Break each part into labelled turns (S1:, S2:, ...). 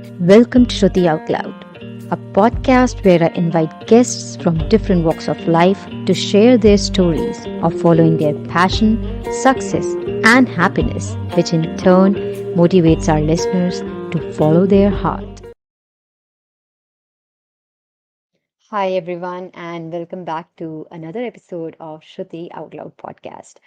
S1: Welcome to Shruti Out Loud, a podcast where I invite guests from different walks of life to share their stories of following their passion, success, and happiness, which in turn motivates our listeners to follow their heart. Hi, everyone, and welcome back to another episode of Shruti Out Loud podcast.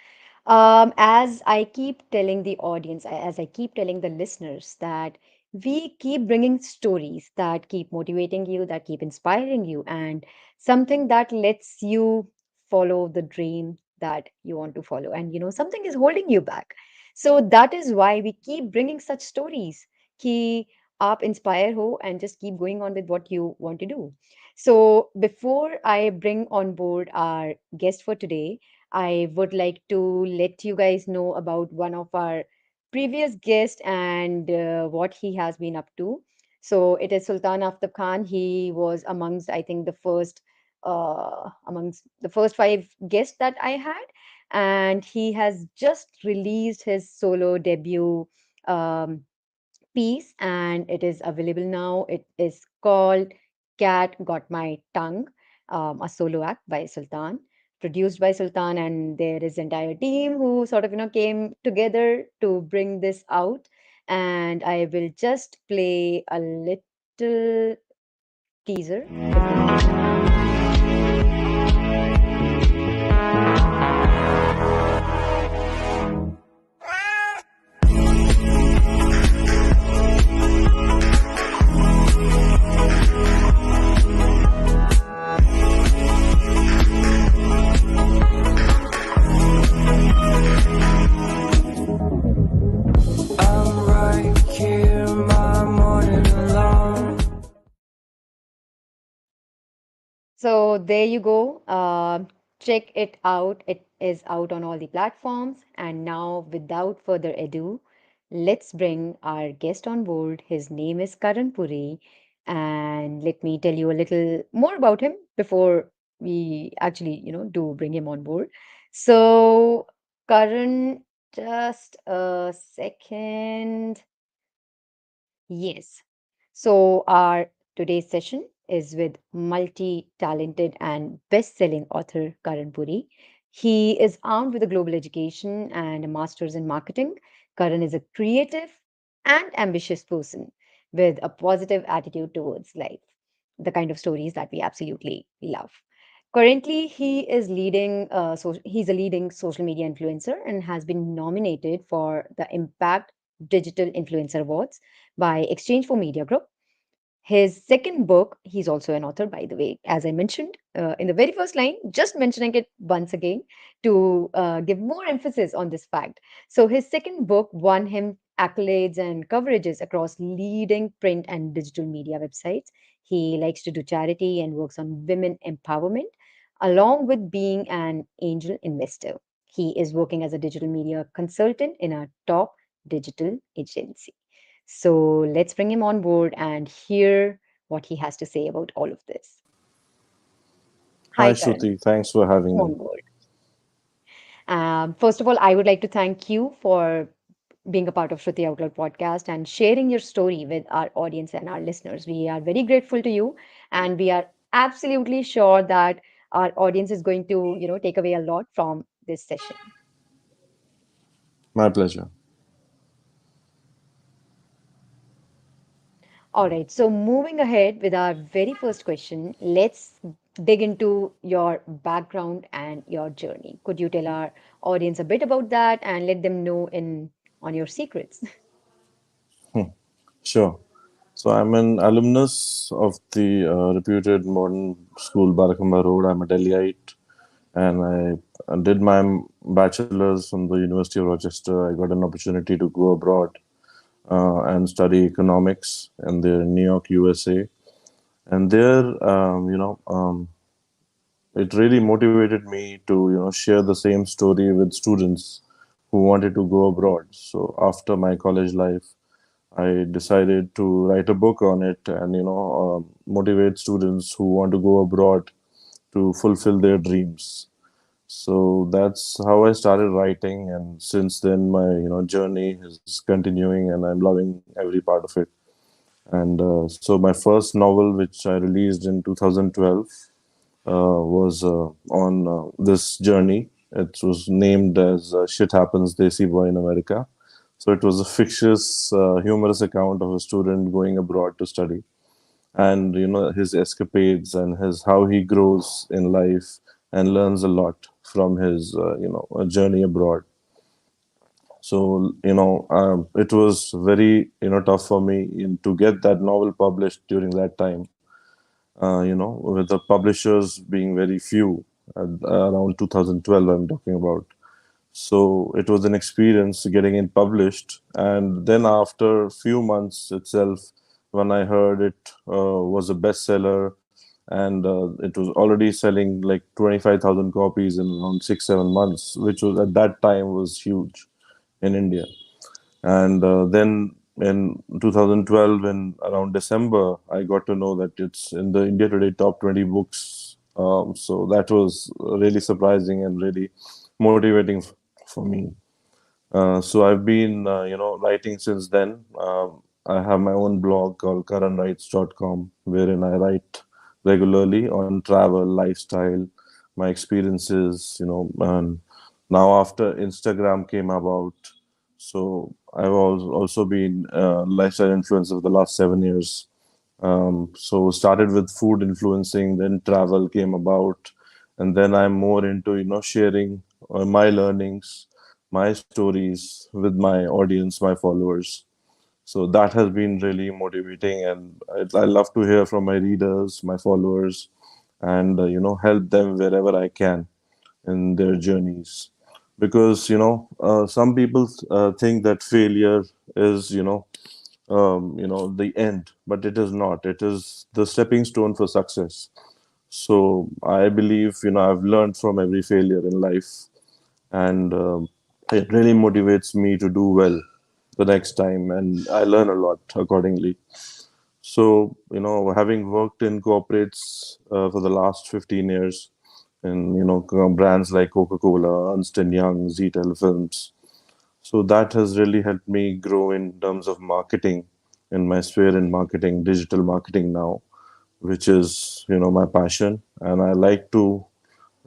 S1: As I keep telling the audience, as I keep telling the listeners, that we keep bringing stories that keep motivating you, that keep inspiring you, and something that lets you follow the dream that you want to follow. And something is holding you back. So that is why we keep bringing such stories. Ki aap inspire ho and just keep going on with what you want to do. So before I bring on board our guest for today, I would like to let you guys know about one of our previous guests and what he has been up to. So it is Sultan Aftab Khan. He was amongst, I think, amongst the first five guests that I had, and he has just released his solo debut um, piece, and it is available now. It is called Cat Got My Tongue, a solo act by Sultan, produced by Sultan, and there is entire team who sort of came together to bring this out. And I will just play a little teaser if you allow me.
S2: I'm right here, my morning alarm.
S1: So there you go. Check it out. It is out on all the platforms. And now, without further ado, let's bring our guest on board. His name is Karan Puri. And let me tell you a little more about him before we actually, do bring him on board. So, Karan, just a second. Yes. So, our today's session is with multi talented and best selling author Karan Puri. He is armed with a global education and a master's in marketing. Karan is a creative and ambitious person with a positive attitude towards life, the kind of stories that we absolutely love. Currently, he's a leading social media influencer and has been nominated for the Impact Digital Influencer Awards by Exchange for Media Group. His second book, he's also an author, by the way, as I mentioned in the very first line, just mentioning it once again to give more emphasis on this fact. So, his second book won him accolades and coverages across leading print and digital media websites. He likes to do charity and works on women empowerment, along with being an angel investor. He is working as a digital media consultant in a top digital agency. So let's bring him on board and hear what he has to say about all of this.
S3: Hi,
S1: Hi, Karan.
S3: Shruti. Thanks for having
S1: Welcome
S3: me.
S1: on board. First of all, I would like to thank you for being a part of Shruti Out Loud podcast and sharing your story with our audience and our listeners. We are very grateful to you, and we are absolutely sure that our audience is going to, take away a lot from this session.
S3: My pleasure.
S1: All right, so moving ahead with our very first question, let's dig into your background and your journey. Could you tell our audience a bit about that and let them know in on your secrets?
S3: Sure. So, I'm an alumnus of the reputed modern school Barakamba Road. I'm a Delhiite, and I did my bachelor's from the University of Rochester. I got an opportunity to go abroad and study economics in the New York, USA. And there, it really motivated me to share the same story with students who wanted to go abroad. So after my college life, I decided to write a book on it and motivate students who want to go abroad to fulfill their dreams. So that's how I started writing, and since then my journey is continuing, and I'm loving every part of it. And so my first novel, which I released in 2012, was on this journey. It was named as Shit Happens Desi Boy in America. So it was a fictitious, humorous account of a student going abroad to study, and his escapades and his how he grows in life and learns a lot from his journey abroad. So it was very tough for me to get that novel published during that time. With the publishers being very few, around 2012 I'm talking about. So it was an experience getting it published, and then after a few months itself, when I heard it was a bestseller, and it was already selling like 25,000 copies in around 6 7 months, which was at that time was huge in India. And then in 2012, in around December, I got to know that it's in the India Today top 20 books. So that was really surprising and really motivating for me. So I've been, writing since then. I have my own blog called karanwrites.com, wherein I write regularly on travel, lifestyle, my experiences, and now after Instagram came about, so I've also been lifestyle influencer for the last 7 years. So started with food influencing, then travel came about, and then I'm more into sharing my learnings, my stories with my audience, my followers. So that has been really motivating, and I love to hear from my readers, my followers, and help them wherever I can in their journeys. Because some people think that failure is the end, but it is not. It is the stepping stone for success. So I believe I've learned from every failure in life, and it really motivates me to do well the next time, and I learn a lot accordingly. So having worked in corporates for the last 15 years, in brands like Coca-Cola, Ernst and Young, ZTEL Films, so that has really helped me grow in terms of marketing, in my sphere in marketing, digital marketing now, which is my passion, and I like to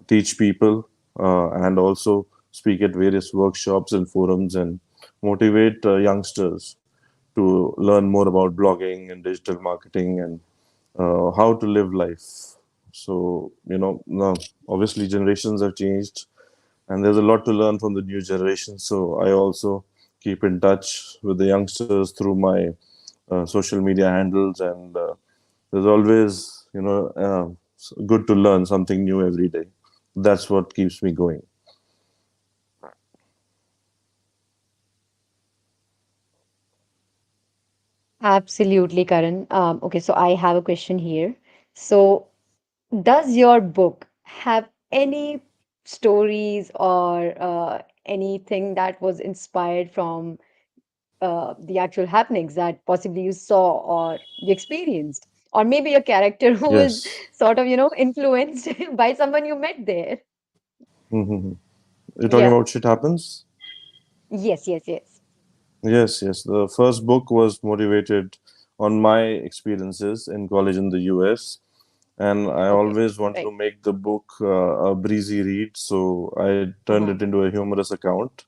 S3: teach people, and also speak at various workshops and forums and motivate youngsters to learn more about blogging and digital marketing, and how to live life. So now, obviously generations have changed, and there's a lot to learn from the new generation. So I also keep in touch with the youngsters through my social media handles, and there's always good to learn something new every day. That's what keeps me going.
S1: Absolutely, Karan. Okay, so I have a question here. So, does your book have any stories or anything that was inspired from the actual happenings that possibly you saw or you experienced? Or maybe a character who was
S3: Yes.
S1: sort of, influenced by someone you met there?
S3: Hmm. You're talking
S1: Yeah.
S3: about Shit Happens?
S1: Yes, yes, yes.
S3: Yes, yes. The first book was motivated on my experiences in college in the US, and I
S1: Okay.
S3: always wanted to
S1: Right.
S3: make the book a breezy read, so I turned
S1: Uh-huh.
S3: it into a humorous account,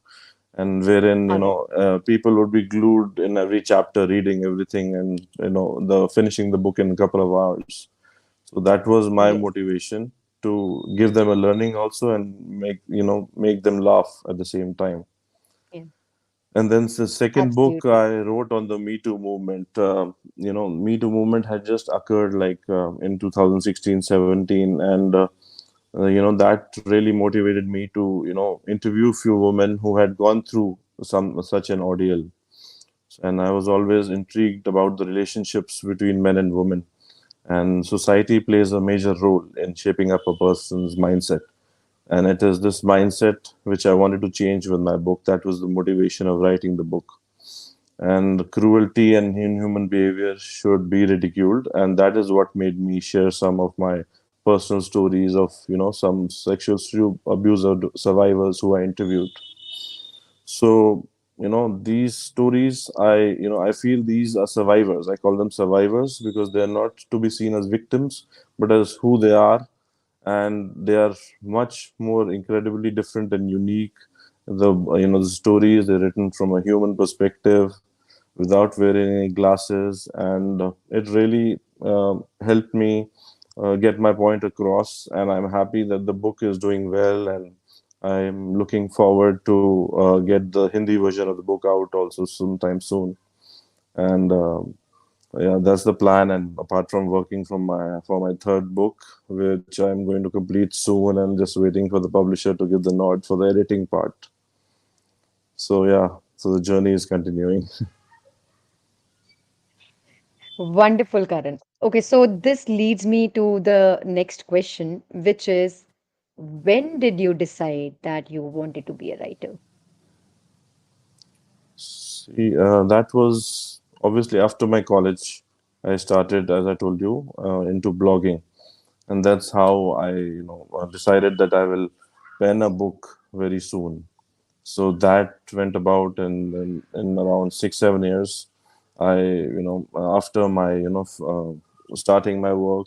S3: and wherein
S1: All right.
S3: people would be glued in every chapter, reading everything, and the finishing the book in a couple of hours. So that was my
S1: Yes.
S3: motivation, to give them a learning also, and make them laugh at the same time.
S1: Yeah.
S3: And then the second book
S1: Absolutely.
S3: I wrote on the Me Too movement. Me Too movement had just occurred like in 2016, 17, and that really motivated me to interview few women who had gone through some such an ordeal. And I was always intrigued about the relationships between men and women, and society plays a major role in shaping up a person's mindset. And it is this mindset which I wanted to change with my book. That was the motivation of writing the book. And cruelty and inhuman behavior should be ridiculed, and that is what made me share some of my personal stories of some sexual abuse survivors who I interviewed. So these stories, I feel these are survivors. I call them survivors because they're not to be seen as victims, but as who they are, and they are much more incredibly different and unique. The stories, they're written from a human perspective without wearing any glasses, and it really helped me get my point across. And I'm happy that the book is doing well, and I'm looking forward to get the Hindi version of the book out also sometime soon. And yeah, that's the plan. And apart from working for my third book, which I'm going to complete soon, and just waiting for the publisher to give the nod for the editing part. So yeah, so the journey is continuing.
S1: Wonderful, Karan. Okay, so this leads me to the next question, which is when did you decide that you wanted to be a writer?
S3: See, that was obviously after my college. I started, as I told you, into blogging, and that's how I, decided that I will pen a book very soon. So that went about in around 6 7 years. After my starting my work,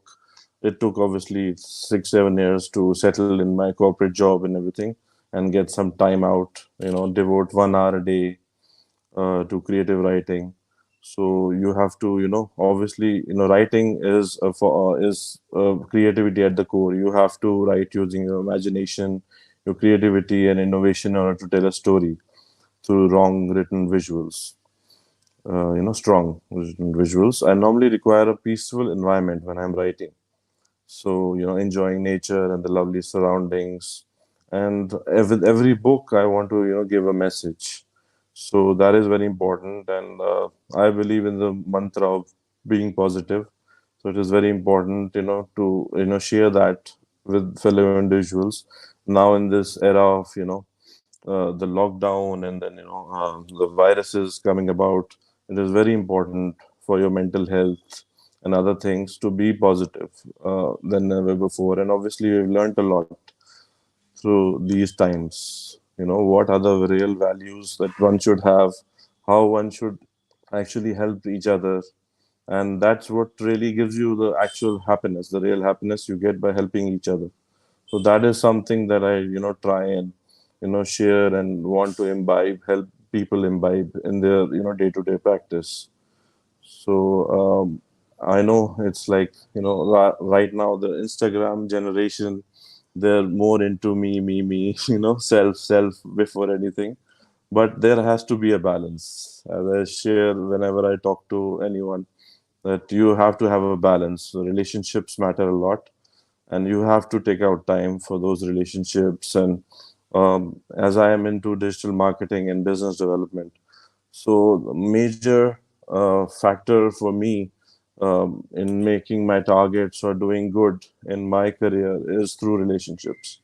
S3: it took obviously 6 7 years to settle in my corporate job and everything, and get some time out. Devote 1 hour a day to creative writing. So you have to, obviously, writing is creativity at the core. You have to write using your imagination, your creativity, and innovation in order to tell a story through wrong written visuals. Strong written visuals. I normally require a peaceful environment when I'm writing. So, enjoying nature and the lovely surroundings. And with every book, I want to, give a message. So that is very important. And I believe in the mantra of being positive. So it is very important, to, share that with fellow individuals. Now in this era of, the lockdown, and then, the viruses coming about, it is very important for your mental health and other things to be positive than ever before. And obviously, we've learned a lot through these times. What are the real values that one should have, how one should actually help each other. And that's what really gives you the actual happiness, the real happiness you get by helping each other. So that is something that I, try and, share and want to imbibe, help people imbibe in their, day-to-day practice. So I know it's like, right now the Instagram generation, they're more into me, self before anything. But there has to be a balance. As I share whenever I talk to anyone, that you have to have a balance. So relationships matter a lot, and you have to take out time for those relationships. And as I am into digital marketing and business development, so the major factor for me in making my targets or doing good in my career is through relationships.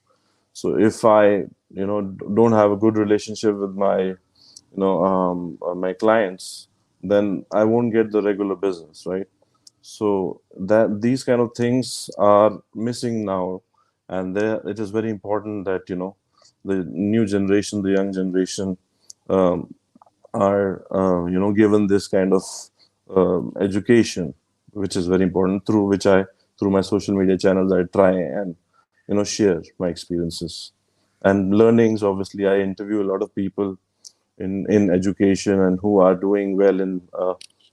S3: So if I don't have a good relationship with my clients, then I won't get the regular business, right? So that these kind of things are missing now, and there it is very important that the new generation, the young generation, um, are given this kind of education, which is very important. Through my social media channels, I try and share my experiences and learnings. Obviously, I interview a lot of people in education and who are doing well in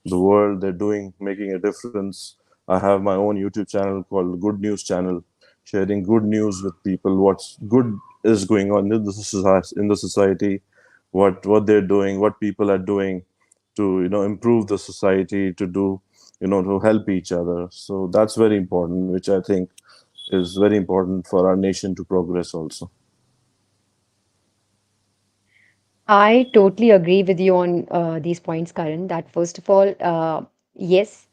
S3: the world. They're making a difference. I have my own YouTube channel called Good News Channel, sharing good news with people. What's good is going on in the society, what they're doing, what people are doing to improve the society, to do to help each other. So that's very important, which I think is very important for our nation to progress also.
S1: I totally agree with you on these points, Karan, that first of all, yes,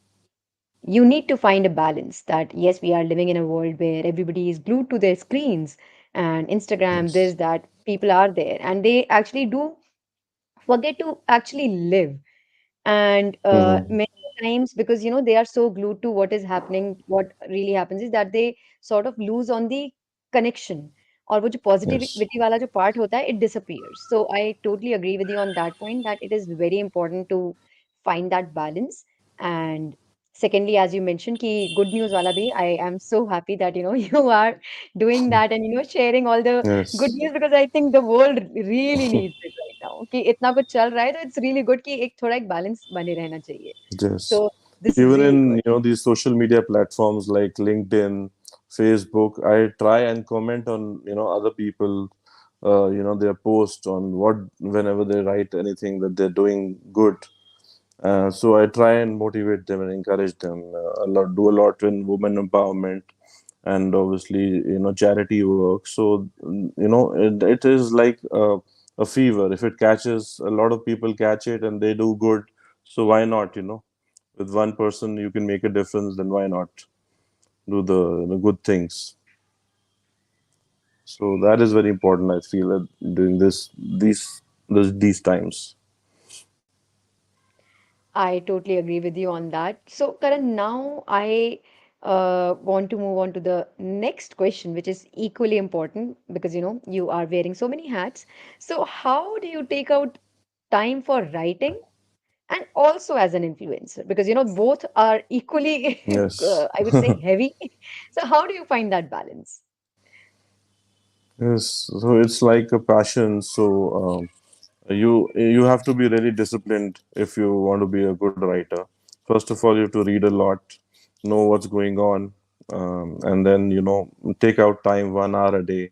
S1: you need to find a balance that, yes, we are living in a world where everybody is glued to their screens and Instagram,
S3: Yes.
S1: this, that, people are there and they actually do forget to actually live. And
S3: Hmm.
S1: many times, because they are so glued to what is happening, what really happens is that they sort of lose on the connection, और वो जो
S3: Yes.
S1: Positivity वाला जो part होता है, it disappears. So I totally agree with you on that point that it is very important to find that balance. And secondly, as you mentioned ki good news wala bhi, I am so happy that you are doing that and sharing all the good
S3: Yes.
S1: news, because I think the world really needs it right now कि इतना कुछ चल रहा है, तो it's really good कि एक थोड़ा एक बैलेंस बने रहना चाहिए.
S3: Yes.
S1: So this is
S3: Even
S1: really
S3: in
S1: good.
S3: these social media platforms like LinkedIn, Facebook, I try and comment on other people, their post on what whenever they write anything that they're doing good. So I try and motivate them and encourage them a lot. Do a lot in women empowerment and obviously charity work. So it is like a fever. If it catches, a lot of people catch it and they do good. So why not? With one person you can make a difference. Then why not do the good things? So that is very important. I feel that during these times.
S1: I totally agree with you on that. So, Karan, now I want to move on to the next question, which is equally important because you are wearing so many hats. So, how do you take out time for writing and also as an influencer? Because both are equally,
S3: Yes.
S1: I would say, heavy. So, how do you find that balance?
S3: Yes, so it's like a passion. So you have to be really disciplined if you want to be a good writer. First of all, you have to read a lot, know what's going on, and then take out time 1 hour a day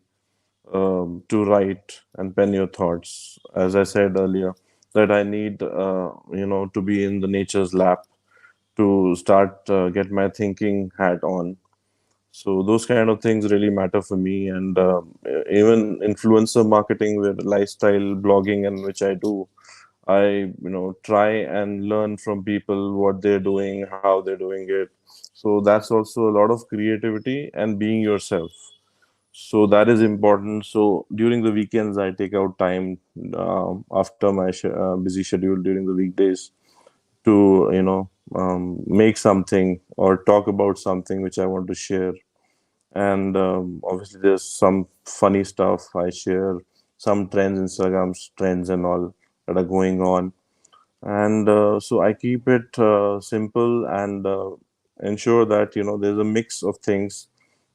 S3: to write and pen your thoughts. As I said earlier, that I need to be in the nature's lap to start get my thinking hat on. So those kind of things really matter for me, and even influencer marketing with lifestyle blogging, and which I do. I try and learn from people what they're doing, how they're doing it. So that's also a lot of creativity and being yourself. So that is important. So during the weekends, I take out time after my busy schedule during the weekdays to make something or talk about something which I want to share. And obviously there's some funny stuff I share, some trends, Instagram trends and all that are going on. And so I keep it simple and ensure that there's a mix of things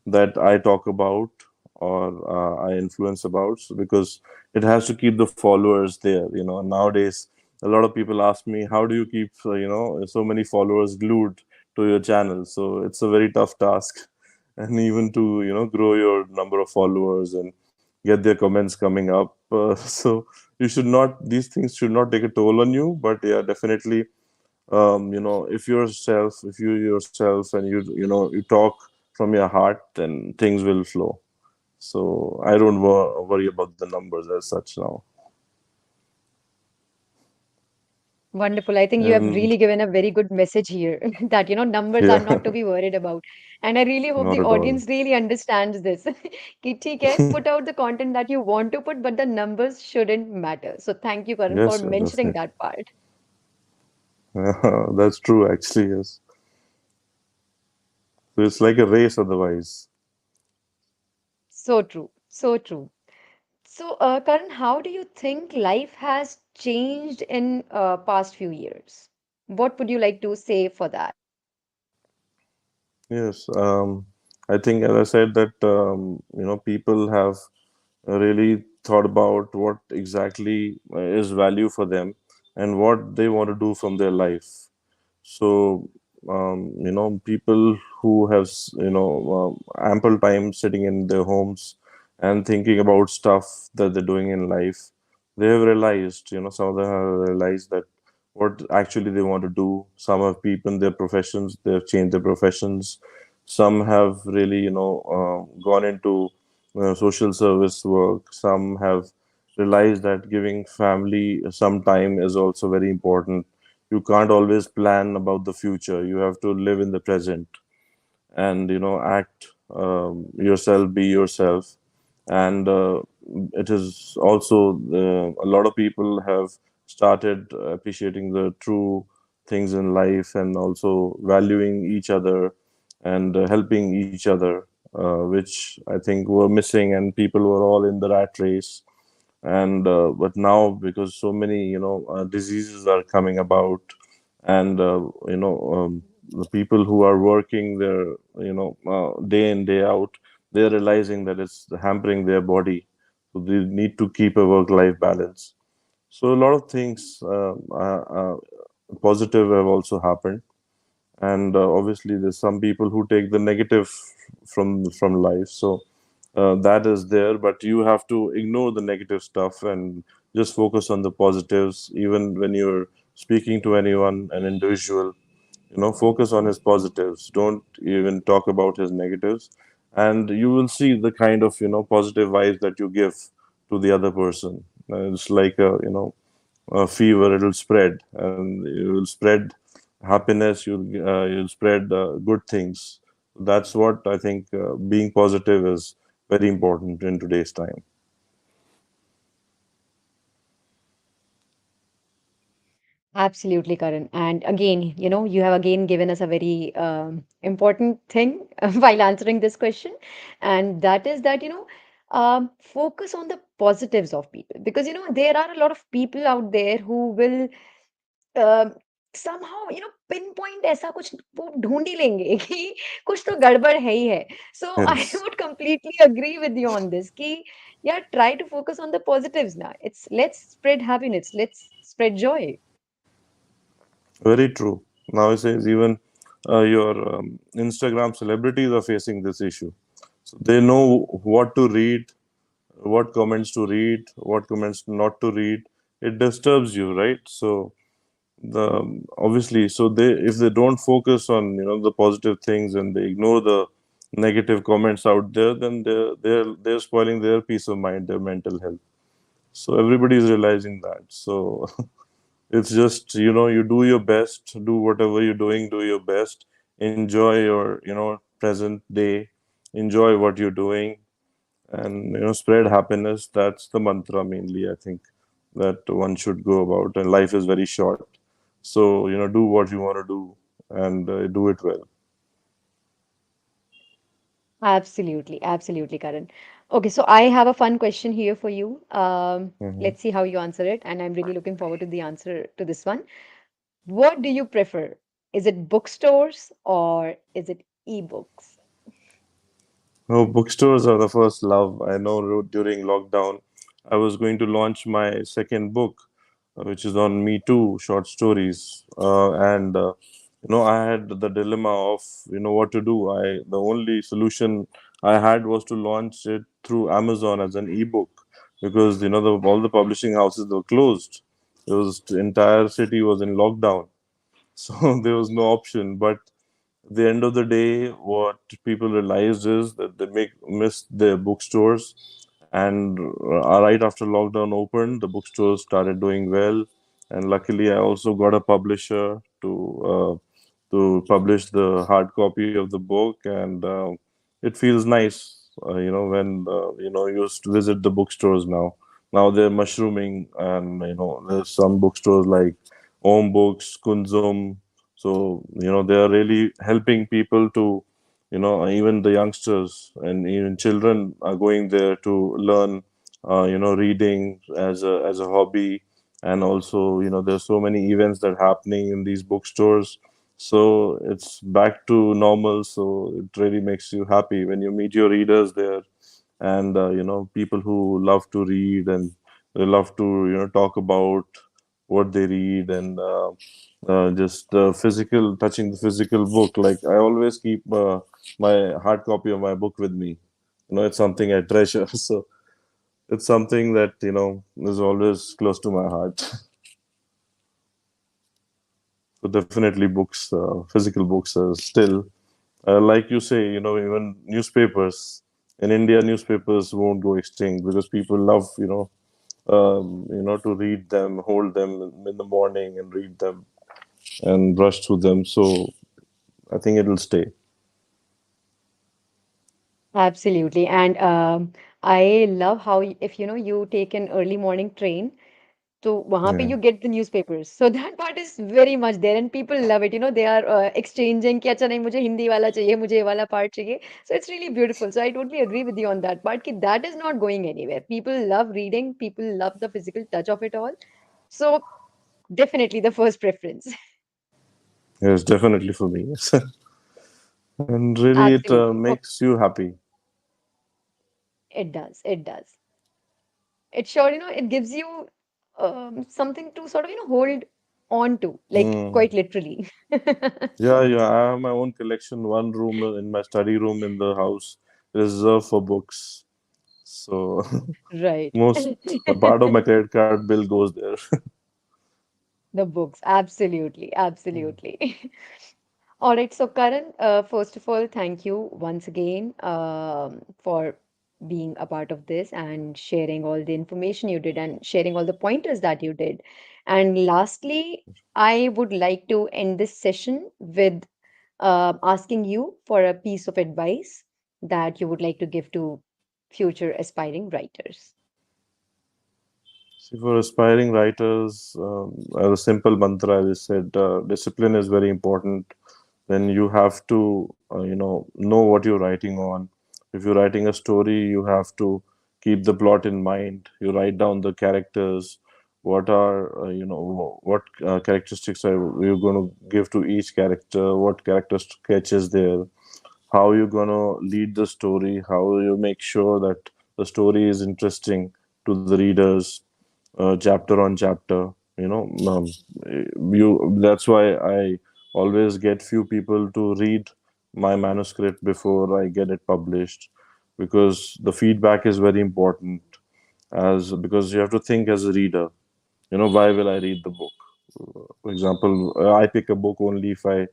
S3: that I talk about or I influence about, because it has to keep the followers there. Nowadays a lot of people ask me, how do you keep so many followers glued to your channel? So it's a very tough task, and even to grow your number of followers and get their comments coming up. So you should not, these things should not take a toll on you. But yeah, definitely, if you yourself and you talk from your heart, then things will flow. So I don't worry about the numbers as such now.
S1: Wonderful. I think you have
S3: And
S1: really given a very good message here that, numbers are
S3: yeah,
S1: not to be worried about. And I really hope
S3: not
S1: the
S3: at all.
S1: audience really understands this. कि ठीक है, put out the content that you want to put, but the numbers shouldn't matter. So thank you, Karan, for
S3: Yes,
S1: mentioning
S3: definitely.
S1: that part.
S3: That's true, actually. Yes. So it's like a race otherwise.
S1: So true. So true. So, Karan, how do you think life has changed in past few years? What would you like to say for that?
S3: Yes. I think, as I said, that people have really thought about what exactly is value for them and what they want to do from their life. So people who have ample time sitting in their homes and thinking about stuff that they're doing in life, they have realized, some of them have realized that what actually they want to do. Some have people in their professions, they have changed their professions. Some have really gone into social service work. Some have realized that giving family some time is also very important. You can't always plan about the future. You have to live in the present and act yourself, be yourself. And it is also a lot of people have started appreciating the true things in life and also valuing each other and helping each other. which I think were missing, and people were all in the rat race. And but now, because so many diseases are coming about, and the people who are working there, day in day out, they're realizing that it's hampering their body, so they need to keep a work life balance. So a lot of things positive have also happened, and obviously there's some people who take the negative from life. So that is there, but you have to ignore the negative stuff and just focus on the positives. Even when you're speaking to anyone, an individual, focus on his positives, don't even talk about his negatives, and you will see the kind of positive vibes that you give to the other person. It's like a fever, it'll spread, and you will spread happiness, you'll spread good things. That's what I think, being positive is very important in today's time.
S1: Absolutely, Karan. And again, you have again given us a very important thing while answering this question. And that is that, focus on the positives of people. Because, there are a lot of people out there who will uh, somehow, pinpoint ऐसा कुछ वो ढूंढ ही लेंगे कि कुछ तो गड़बड़ है ही है. So I
S3: Yes,
S1: would completely agree with you on this कि yeah, try to focus on the positives now. Let's spread happiness. Let's spread joy.
S3: very true. Nowadays, even your Instagram celebrities are facing this issue. So they know what to read, what comments to read, what comments not to read. It disturbs you, right? So the obviously, so they, if they don't focus on the positive things and they ignore the negative comments out there, then they're spoiling their peace of mind, their mental health. So everybody is realizing that. So it's just, you do your best, do whatever you're doing, do your best, enjoy your present day, enjoy what you're doing, and spread happiness. That's the mantra mainly, I think, that one should go about. And life is very short, so do what you want to do, and do it well.
S1: Absolutely, absolutely, Karan. Okay, so I have a fun question here for you.
S3: Hmm.
S1: Let's see how you answer it, and I'm really looking forward to the answer to this one. What do you prefer? Is it bookstores or is it ebooks?
S3: Oh, bookstores are the first love. I know during lockdown, I was going to launch my second book, which is on Me Too short stories. And I had the dilemma of what to do. The only solution I had was to launch it through Amazon as an ebook, because all the publishing houses were closed. It was the entire city was in lockdown, so there was no option. But at the end of the day, what people realized is that they make missed their bookstores, and right after lockdown opened, the bookstores started doing well. And luckily, I also got a publisher to publish the hard copy of the book, and it feels nice, when you used to visit the bookstores now. Now they're mushrooming, and there's some bookstores like Om Books, Kunzum. So they are really helping people to, even the youngsters and even children are going there to learn, reading as a hobby. And also, there's so many events that are happening in these bookstores, so it's back to normal. So it really makes you happy when you meet your readers there, and people who love to read, and they love to talk about what they read, and just physical touching the physical book. Like, I always keep my hard copy of my book with me. It's something I treasure. So it's something that is always close to my heart. So definitely books, physical books are still, like you say, even newspapers in India, newspapers won't go extinct because people love, to read them, hold them in the morning and read them and brush through them. So I think it'll stay.
S1: Absolutely. And I love how if you take an early morning train, So वहाँ पे
S3: Yeah.
S1: you get the newspapers. So that part is very much there and people love it. You know, they are exchanging कि अच्छा नहीं मुझे हिंदी वाला चाहिए, मुझे ये वाला part चाहिए. So it's really beautiful. So I totally agree with you on that part कि that is not going anywhere. People love reading, people love the physical touch of it all. So definitely the first preference.
S3: Yes, definitely for me. And really, it
S1: Absolutely. Okay.
S3: makes you happy.
S1: It does. It does. It sure, it gives you something to sort of, hold on to, like
S3: Mm.
S1: quite literally.
S3: Yeah, yeah. I have my own collection. One room in my study room in the house reserved for books. So
S1: Right.
S3: most a part of my credit card bill goes there.
S1: The books, absolutely, absolutely. All right, so Karan, first of all, thank you once again for being a part of this and sharing all the information you did and sharing all the pointers that you did. And lastly, I would like to end this session with asking you for a piece of advice that you would like to give to future aspiring writers.
S3: See, for aspiring writers, as a simple mantra, as I said, discipline is very important. Then you have to, know what you're writing on. If you're writing a story, you have to keep the plot in mind. You write down the characters. What are, what characteristics are you going to give to each character? What character sketch is there? How you going to lead the story? How you make sure that the story is interesting to the readers, chapter on chapter. You know, you. That's why I always get few people to read my manuscript before I get it published, because the feedback is very important. As because you have to think as a reader. You know, why will I read the book? For example, I pick a book only if I,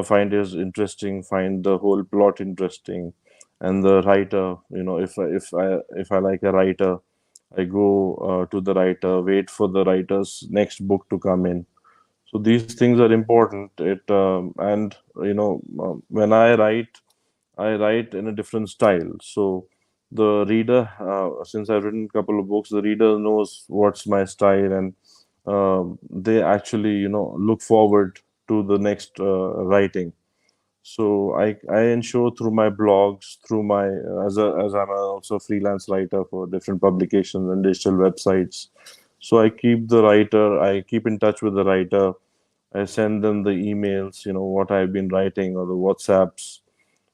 S3: find it interesting, find the whole plot interesting, and the writer. If I like a writer, I go to the writer, wait for the writer's next book to come in. So these things are important. And when I write in a different style. So the reader, since I've written a couple of books, the reader knows what's my style, and they actually look forward to the next writing. So I ensure through my blogs, through my as I'm also a freelance writer for different publications and digital websites. So I keep in touch with the writer. I send them the emails, what I've been writing, or the WhatsApps,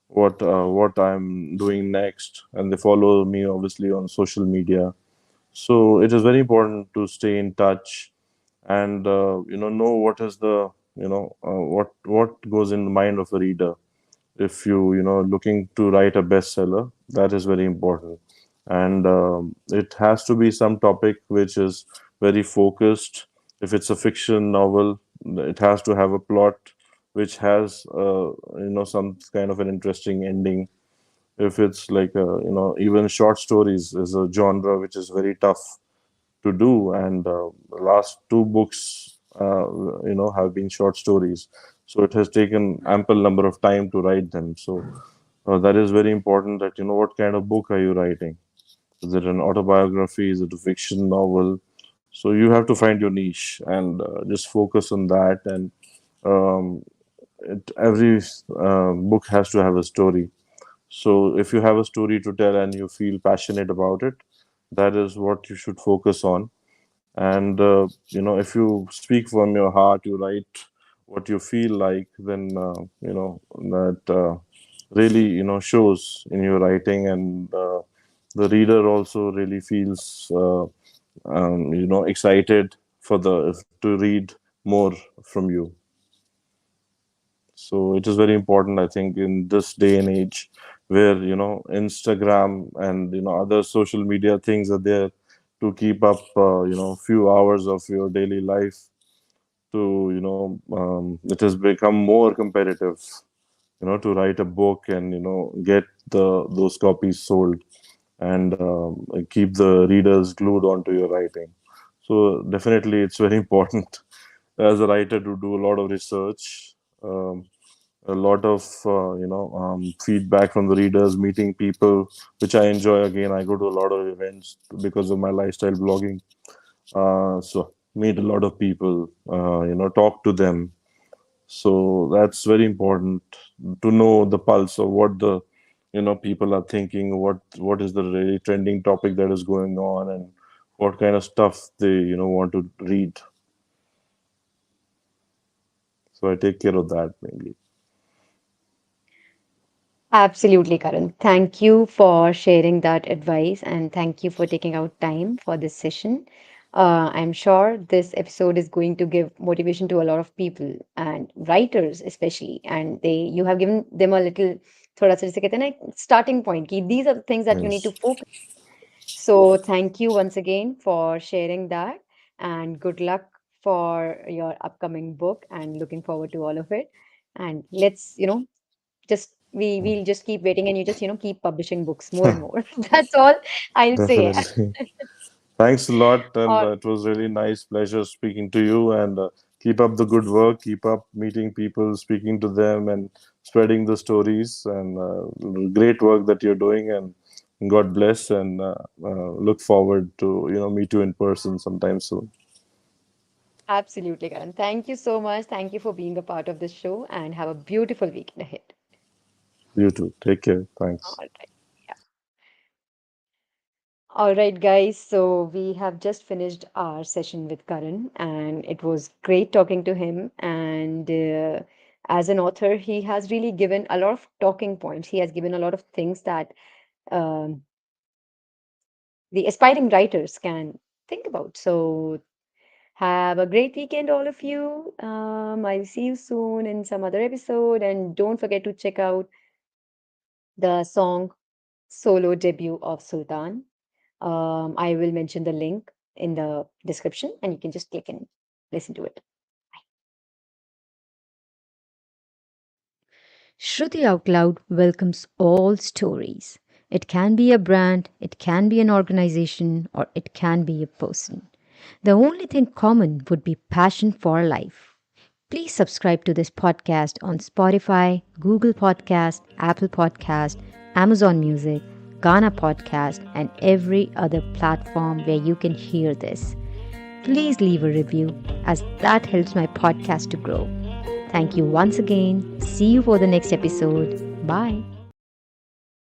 S3: what I'm doing next, and they follow me obviously on social media. So it is very important to stay in touch, and know what is the what goes in the mind of a reader. If looking to write a bestseller, that is very important. And it has to be some topic which is very focused. If it's a fiction novel, it has to have a plot which has some kind of an interesting ending. If it's like even short stories is a genre which is very tough to do, and the last two books have been short stories, so it has taken ample number of time to write them. So that is very important, that what kind of book are you writing. Is it an autobiography? Is it a fiction novel? So you have to find your niche and just focus on that. And um, every book has to have a story. So if you have a story to tell and you feel passionate about it, that is what you should focus on. And if you speak from your heart, you write what you feel like, then that really shows in your writing, and the reader also really feels excited for the to read more from you. So it is very important, I think, in this day and age, where Instagram and other social media things are there to keep up few hours of your daily life. To it has become more competitive, to write a book and get those copies sold, and keep the readers glued onto your writing. So definitely, it's very important as a writer to do a lot of research. A lot of feedback from the readers, meeting people, which I enjoy. Again, I go to a lot of events because of my lifestyle blogging. So meet a lot of people, talk to them. So that's very important to know the pulse of what the people are thinking, what is the really trending topic that is going on, and what kind of stuff they want to read. So I take care of that mainly.
S1: Absolutely, Karan. Thank you for sharing that advice and thank you for taking out time for this session. I'm sure this episode is going to give motivation to a lot of people and writers especially. And you have given them a little thoda sa जिसे कहते हैं ना, starting point. कि these are the things that you need to
S3: Yes,
S1: focus. So thank you once again for sharing that and good luck for your upcoming book and looking forward to all of it. And let's, just we'll just keep waiting and you just keep publishing books more and more. That's all I'll say.
S3: definitely. Thanks a lot, and
S1: Or
S3: it was really nice pleasure speaking to you. And keep up the good work. Keep up meeting people, speaking to them, and spreading the stories. And great work that you're doing. And God bless. And look forward to meet you in person sometime soon.
S1: absolutely, Karan. Thank you so much. Thank you for being a part of this show and have a beautiful weekend ahead.
S3: You too. Take care.
S1: All
S3: Thanks.
S1: right. Yeah. All right, guys. So we have just finished our session with Karan, and it was great talking to him. And as an author, he has really given a lot of talking points. He has given a lot of things that um, the aspiring writers can think about. So have a great weekend, all of you. I'll see you soon in some other episode. And don't forget to check out the song solo debut of Sultan. I will mention the link in the description and you can just click and listen to it. Shruti Out Loud welcomes all stories. It can be a brand, it can be an organization, or it can be a person. The only thing common would be passion for life. Please subscribe to this podcast on Spotify, Google Podcast, Apple Podcast, Amazon Music, Ghana Podcast, and every other platform where you can hear this. Please leave a review as that helps my podcast to grow. Thank you once again. See you for the next episode. Bye.